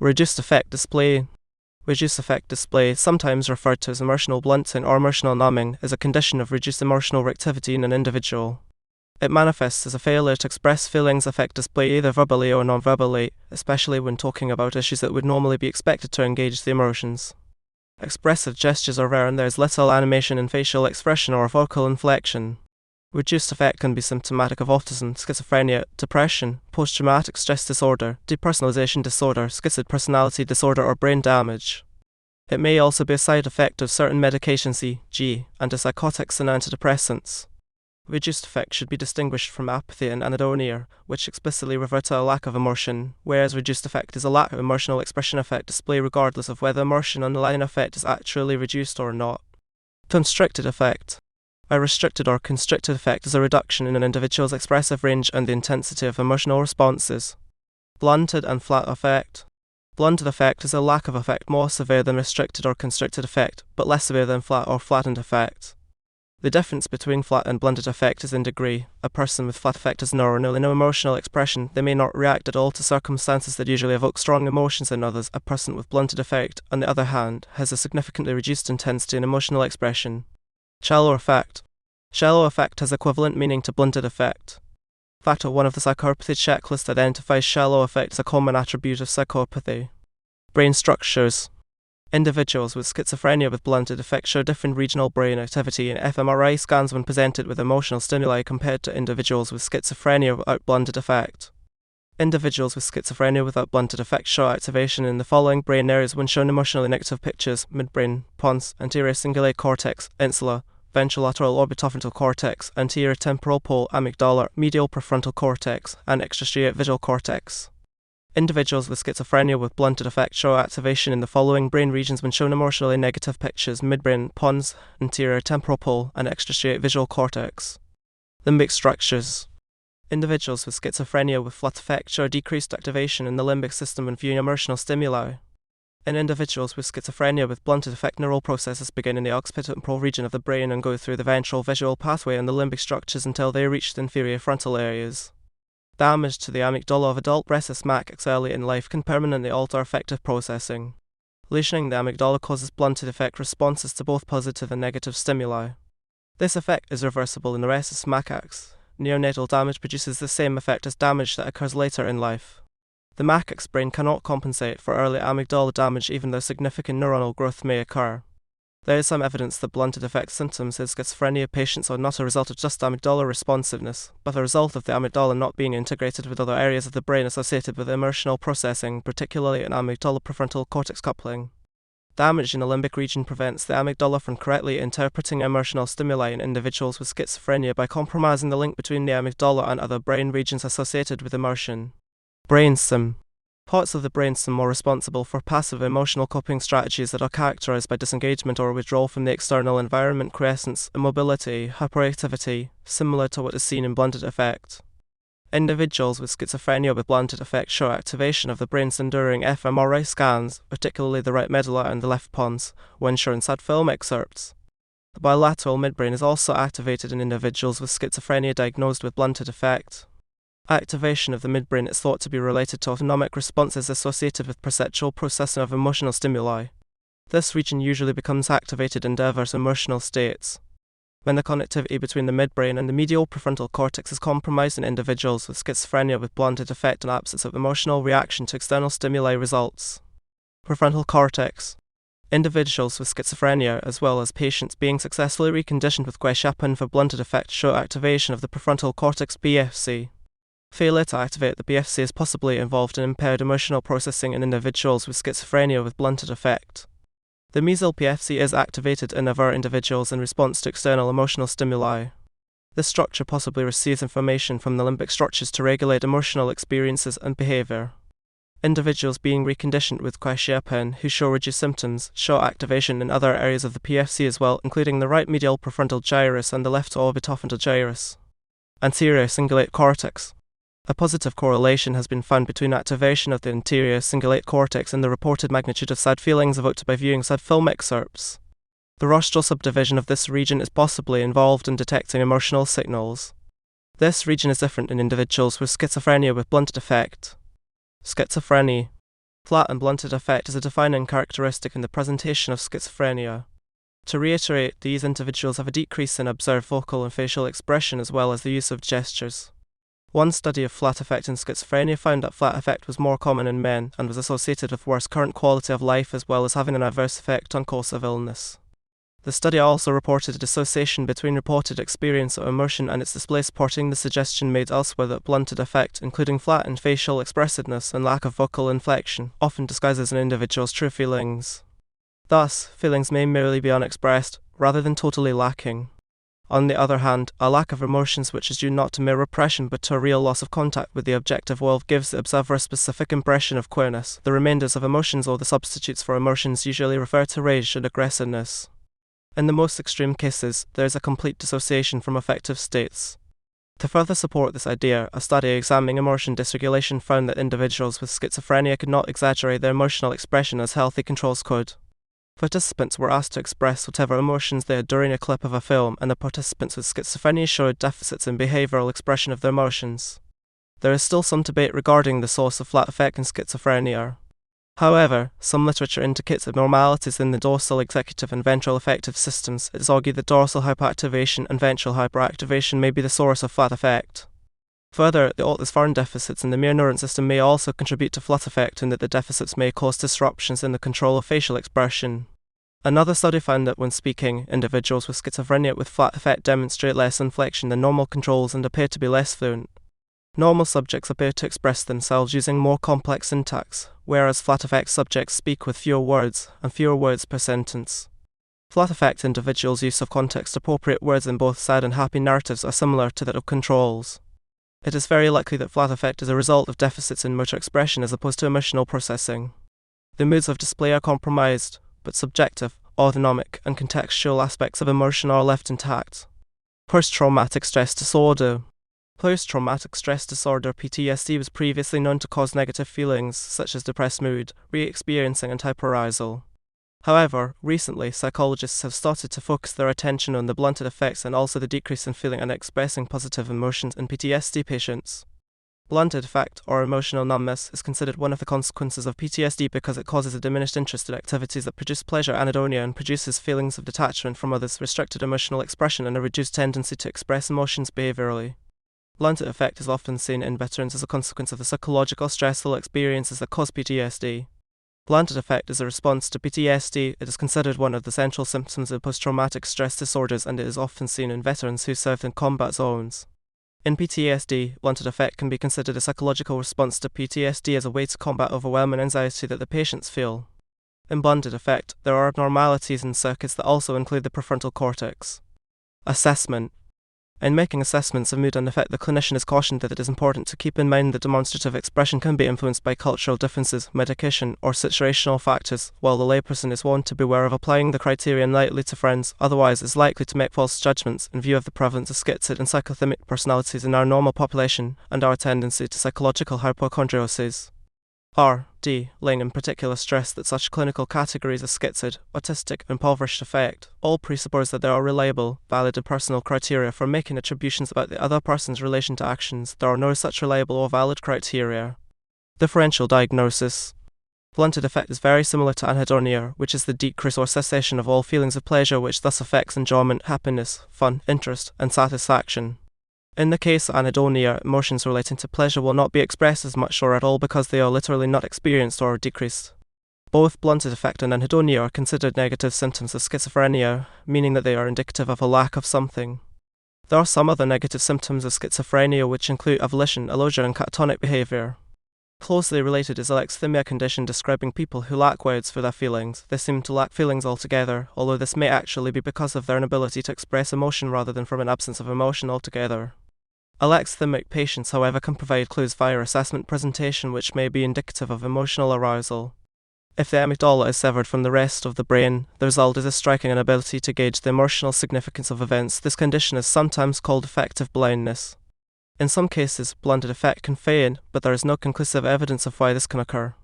Reduced affect display. Reduced affect display, sometimes referred to as emotional blunting or emotional numbing, is a condition of reduced emotional reactivity in an individual. It manifests as a failure to express feelings. Affect display either verbally or non-verbally, especially when talking about issues that would normally be expected to engage the emotions. Expressive gestures are rare and there is little animation in facial expression or vocal inflection. Reduced affect can be symptomatic of autism, schizophrenia, depression, posttraumatic stress disorder, depersonalization disorder, schizoid personality disorder, or brain damage. It may also be a side effect of certain medications, e.g., antipsychotics and antidepressants. Reduced affect should be distinguished from apathy and anhedonia, which explicitly refer to a lack of emotion, whereas reduced affect is a lack of emotional expression. Affect display regardless of whether emotion underlying affect is actually reduced or not. Constricted affect. A restricted or constricted affect is a reduction in an individual's expressive range and the intensity of emotional responses. Blunted and flat affect. Blunted affect is a lack of affect more severe than restricted or constricted affect, but less severe than flat or flattened affect. The difference between flat and blunted affect is in degree. A person with flat affect has no or nearly no emotional expression. They may not react at all to circumstances that usually evoke strong emotions in others. A person with blunted affect, on the other hand, has a significantly reduced intensity in emotional expression. Shallow affect. Shallow affect has equivalent meaning to blunted affect. Factor 1 of the psychopathy checklist identifies shallow affect as a common attribute of psychopathy. Brain structures. Individuals with schizophrenia with blunted affect show different regional brain activity in fMRI scans when presented with emotional stimuli compared to individuals with schizophrenia without blunted affect. Individuals with schizophrenia without blunted affect show activation in the following brain areas when shown emotionally negative pictures: midbrain, pons, anterior cingulate cortex, insula, ventrolateral orbitofrontal cortex, anterior temporal pole, amygdala, medial prefrontal cortex, and extrastriate visual cortex. Individuals with schizophrenia with blunted affect show activation in the following brain regions when shown emotionally negative pictures: midbrain, pons, anterior temporal pole, and extrastriate visual cortex. Limbic structures. Individuals with schizophrenia with flat affect show decreased activation in the limbic system when viewing emotional stimuli. In individuals with schizophrenia with blunted affect, neural processes begin in the occipital region of the brain and go through the ventral visual pathway and the limbic structures until they reach the inferior frontal areas. Damage to the amygdala of adult rhesus macaques early in life can permanently alter affective processing. Lesioning the amygdala causes blunted affect responses to both positive and negative stimuli. This effect is reversible in the rhesus macaques. Neonatal damage produces the same effect as damage that occurs later in life. The macaque's brain cannot compensate for early amygdala damage even though significant neuronal growth may occur. There is some evidence that blunted affect symptoms in schizophrenia patients are not a result of just amygdala responsiveness, but a result of the amygdala not being integrated with other areas of the brain associated with emotional processing, particularly in amygdala prefrontal cortex coupling. Damage in the limbic region prevents the amygdala from correctly interpreting emotional stimuli in individuals with schizophrenia by compromising the link between the amygdala and other brain regions associated with emotion. BRAINSTEM. Parts of the brainstem are responsible for passive emotional coping strategies that are characterized by disengagement or withdrawal from the external environment, quiescence, immobility, hyperactivity, similar to what is seen in blunted affect. Individuals with schizophrenia with blunted affect show activation of the brainstem during fMRI scans, particularly the right medulla and the left pons, when shown sad film excerpts. The bilateral midbrain is also activated in individuals with schizophrenia diagnosed with blunted affect. Activation of the midbrain is thought to be related to autonomic responses associated with perceptual processing of emotional stimuli. This region usually becomes activated in diverse emotional states. When the connectivity between the midbrain and the medial prefrontal cortex is compromised in individuals with schizophrenia with blunted affect, and absence of emotional reaction to external stimuli results. Prefrontal cortex. Individuals with schizophrenia, as well as patients being successfully reconditioned with quetiapine for blunted affect, show activation of the prefrontal cortex (PFC). Failure to activate the PFC is possibly involved in impaired emotional processing in individuals with schizophrenia with blunted affect. The mesial PFC is activated in other individuals in response to external emotional stimuli. This structure possibly receives information from the limbic structures to regulate emotional experiences and behavior. Individuals being reconditioned with quetiapine who show reduced symptoms show activation in other areas of the PFC as well, including the right medial prefrontal gyrus and the left orbitofrontal gyrus. Anterior cingulate cortex. A positive correlation has been found between activation of the anterior cingulate cortex and the reported magnitude of sad feelings evoked by viewing sad film excerpts. The rostral subdivision of this region is possibly involved in detecting emotional signals. This region is different in individuals with schizophrenia with blunted affect. Schizophrenia. Flat and blunted affect is a defining characteristic in the presentation of schizophrenia. To reiterate, these individuals have a decrease in observed vocal and facial expression as well as the use of gestures. One study of flat affect in schizophrenia found that flat affect was more common in men and was associated with worse current quality of life as well as having an adverse effect on course of illness. The study also reported a dissociation between reported experience of emotion and its display, supporting the suggestion made elsewhere that blunted affect, including flattened facial expressiveness and lack of vocal inflection, often disguises an individual's true feelings. Thus, feelings may merely be unexpressed, rather than totally lacking. On the other hand, a lack of emotions which is due not to mere repression but to a real loss of contact with the objective world gives the observer a specific impression of queerness. The remainders of emotions or the substitutes for emotions usually refer to rage and aggressiveness. In the most extreme cases, there is a complete dissociation from affective states. To further support this idea, a study examining emotion dysregulation found that individuals with schizophrenia could not exaggerate their emotional expression as healthy controls could. Participants were asked to express whatever emotions they had during a clip of a film, and the participants with schizophrenia showed deficits in behavioral expression of their emotions. There is still some debate regarding the source of flat affect in schizophrenia. However, some literature indicates abnormalities in the dorsal executive and ventral affective systems. It is argued that dorsal hypoactivation and ventral hyperactivation may be the source of flat affect. Further, the foreign deficits in the mirror neuron system may also contribute to flat affect in that the deficits may cause disruptions in the control of facial expression. Another study found that when speaking, individuals with schizophrenia with flat affect demonstrate less inflection than normal controls and appear to be less fluent. Normal subjects appear to express themselves using more complex syntax, whereas flat affect subjects speak with fewer words and fewer words per sentence. Flat affect individuals' use of context-appropriate words in both sad and happy narratives are similar to that of controls. It is very likely that flat affect is a result of deficits in motor expression as opposed to emotional processing. The moods of display are compromised, but subjective, autonomic, and contextual aspects of emotion are left intact. Posttraumatic stress disorder. Post-traumatic stress disorder (PTSD) was previously known to cause negative feelings such as depressed mood, re-experiencing, and hyperarousal. However, recently, psychologists have started to focus their attention on the blunted effects and also the decrease in feeling and expressing positive emotions in PTSD patients. Blunted affect, or emotional numbness, is considered one of the consequences of PTSD because it causes a diminished interest in activities that produce pleasure, anhedonia, and produces feelings of detachment from others, restricted emotional expression, and a reduced tendency to express emotions behaviorally. Blunted affect is often seen in veterans as a consequence of the psychological stressful experiences that cause PTSD. Blunted affect is a response to PTSD. It is considered one of the central symptoms of post-traumatic stress disorders, and it is often seen in veterans who served in combat zones. In PTSD, blunted affect can be considered a psychological response to PTSD as a way to combat overwhelming anxiety that the patients feel. In blunted affect, there are abnormalities in circuits that also include the prefrontal cortex. Assessment. In making assessments of mood and affect, the clinician is cautioned that it is important to keep in mind that demonstrative expression can be influenced by cultural differences, medication, or situational factors, while the layperson is warned to beware of applying the criterion lightly to friends, otherwise is likely to make false judgments in view of the prevalence of schizoid and psychothymic personalities in our normal population, and our tendency to psychological hypochondrioses. R.D. Ling in particular stressed that such clinical categories as schizoid, autistic, and impoverished affect all presuppose that there are reliable, valid and personal criteria for making attributions about the other person's relation to actions. There are no such reliable or valid criteria. Differential diagnosis. Blunted affect is very similar to anhedonia, which is the decrease or cessation of all feelings of pleasure, which thus affects enjoyment, happiness, fun, interest, and satisfaction. In the case of anhedonia, emotions relating to pleasure will not be expressed as much or at all because they are literally not experienced or decreased. Both blunted affect and anhedonia are considered negative symptoms of schizophrenia, meaning that they are indicative of a lack of something. There are some other negative symptoms of schizophrenia which include avolition, illogia, and catatonic behavior. Closely related is alexithymia condition describing people who lack words for their feelings. They seem to lack feelings altogether, although this may actually be because of their inability to express emotion rather than from an absence of emotion altogether. Alexithymic patients, however, can provide clues via assessment presentation which may be indicative of emotional arousal. If the amygdala is severed from the rest of the brain, the result is a striking inability to gauge the emotional significance of events. This condition is sometimes called affective blindness. In some cases, blunted affect can feign, but there is no conclusive evidence of why this can occur.